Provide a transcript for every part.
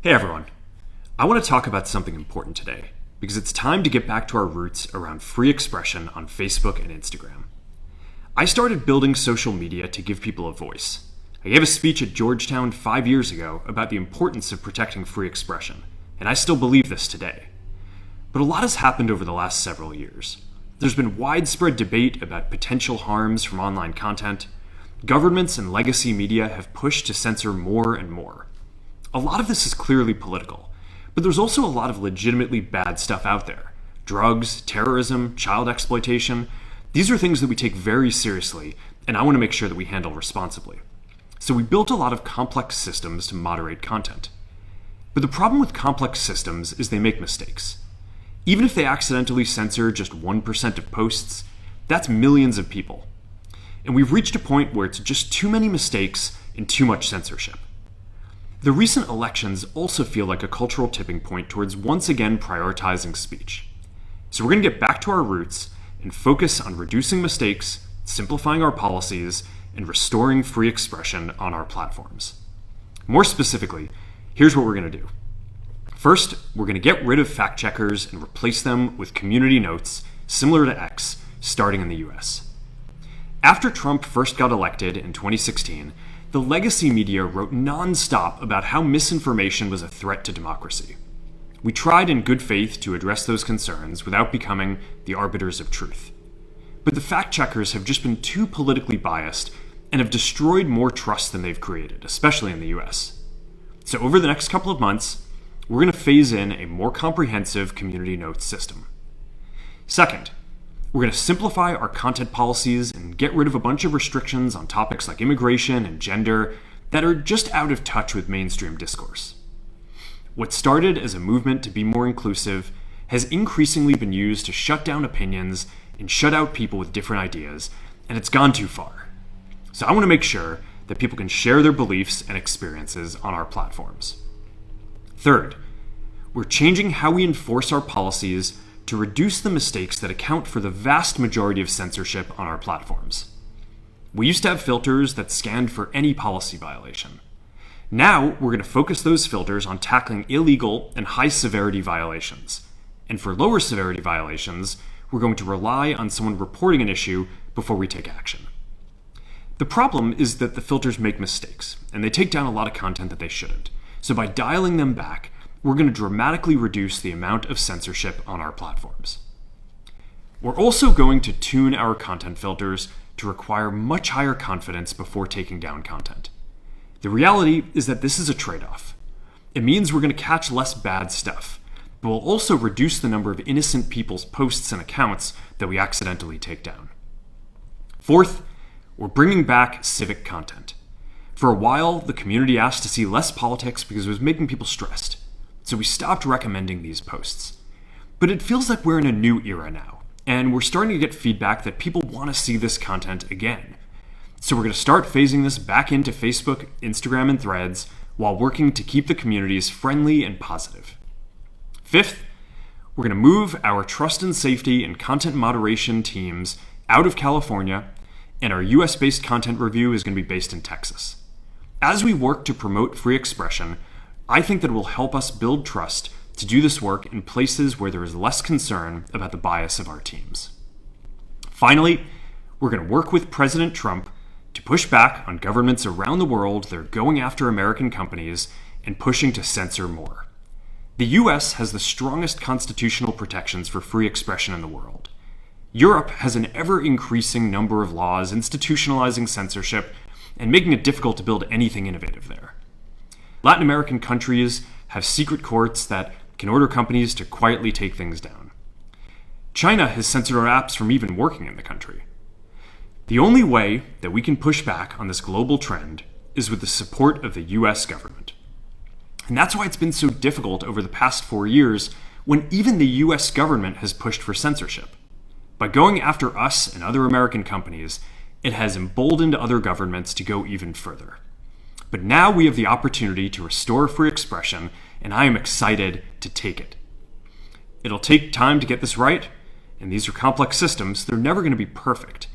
Hey everyone, I want to talk about something important today because it's time to get back to our roots around free expression on Facebook and Instagram. I started building social media to give people a voice. I gave a speech at Georgetown 5 years ago about the importance of protecting free expression, and I still believe this today. But a lot has happened over the last several years. There's been widespread debate about potential harms from online content. Governments and legacy media have pushed to censor more and more. A lot of this is clearly political, but there's also a lot of legitimately bad stuff out there. Drugs, terrorism, child exploitation. These are things that we take very seriously, and I want to make sure that we handle responsibly. So we built a lot of complex systems to moderate content. But the problem with complex systems is they make mistakes. Even if they accidentally censor just 1% of posts, that's millions of people. And we've reached a point where it's just too many mistakes and too much censorship. The recent elections also feel like a cultural tipping point towards once again prioritizing speech. So we're going to get back to our roots and focus on reducing mistakes, simplifying our policies, and restoring free expression on our platforms. More specifically, here's what we're going to do. First, we're going to get rid of fact checkers and replace them with community notes similar to X, starting in the US. After Trump first got elected in 2016, the legacy media wrote non-stop about how misinformation was a threat to democracy. We tried in good faith to address those concerns without becoming the arbiters of truth. But the fact-checkers have just been too politically biased and have destroyed more trust than they've created, especially in the US. So over the next couple of months, we're going to phase in a more comprehensive community notes system. Second, we're going to simplify our content policies and get rid of a bunch of restrictions on topics like immigration and gender that are just out of touch with mainstream discourse. What started as a movement to be more inclusive has increasingly been used to shut down opinions and shut out people with different ideas, and it's gone too far. So I want to make sure that people can share their beliefs and experiences on our platforms. Third, we're changing how we enforce our policies to reduce the mistakes that account for the vast majority of censorship on our platforms. We used to have filters that scanned for any policy violation. Now, we're going to focus those filters on tackling illegal and high-severity violations. And for lower severity violations, we're going to rely on someone reporting an issue before we take action. The problem is that the filters make mistakes, and they take down a lot of content that they shouldn't. So by dialing them back, we're going to dramatically reduce the amount of censorship on our platforms. We're also going to tune our content filters to require much higher confidence before taking down content. The reality is that this is a trade-off. It means we're going to catch less bad stuff, but we'll also reduce the number of innocent people's posts and accounts that we accidentally take down. Fourth, we're bringing back civic content. For a while, the community asked to see less politics because it was making people stressed. So we stopped recommending these posts. But it feels like we're in a new era now, and we're starting to get feedback that people want to see this content again. So we're going to start phasing this back into Facebook, Instagram, and Threads while working to keep the communities friendly and positive. Fifth, we're going to move our trust and safety and content moderation teams out of California, and our US-based content review is going to be based in Texas. As we work to promote free expression, I think that it will help us build trust to do this work in places where there is less concern about the bias of our teams. Finally, we're going to work with President Trump to push back on governments around the world that are going after American companies and pushing to censor more. The US has the strongest constitutional protections for free expression in the world. Europe has an ever-increasing number of laws institutionalizing censorship and making it difficult to build anything innovative there. Latin American countries have secret courts that can order companies to quietly take things down. China has censored our apps from even working in the country. The only way that we can push back on this global trend is with the support of the US government. And that's why it's been so difficult over the past 4 years when even the US government has pushed for censorship. By going after us and other American companies, it has emboldened other governments to go even further. But now we have the opportunity to restore free expression, and I am excited to take it. It'll take time to get this right, and these are complex systems. They're never going to be perfect.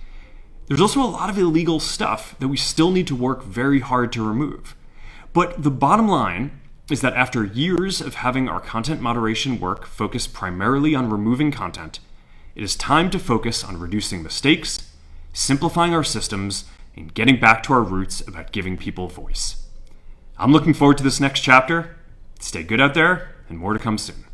There's also a lot of illegal stuff that we still need to work very hard to remove. But the bottom line is that after years of having our content moderation work focus primarily on removing content, it is time to focus on reducing mistakes, simplifying our systems, and getting back to our roots about giving people voice. I'm looking forward to this next chapter. Stay good out there, and more to come soon.